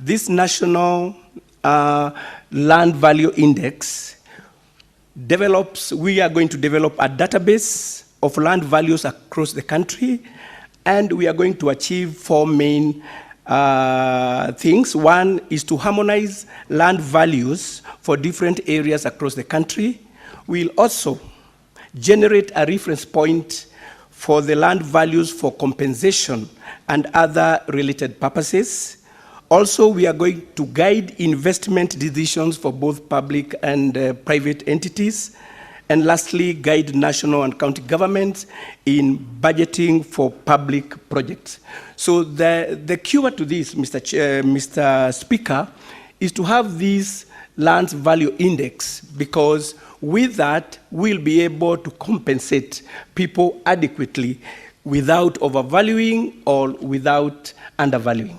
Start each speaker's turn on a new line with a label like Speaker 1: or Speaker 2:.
Speaker 1: This national land value index we are going to develop a database of land values across the country, and we are going to achieve 4 main things. One is to harmonize land values for different areas across the country. We'll also generate a reference point for the land values for compensation and other related purposes. Also, we are going to guide investment decisions for both public and private entities. And lastly, guide national and county governments in budgeting for public projects. So the cure to this, Mr. Speaker, is to have this land value index, because with that, we'll be able to compensate people adequately without overvaluing or without undervaluing.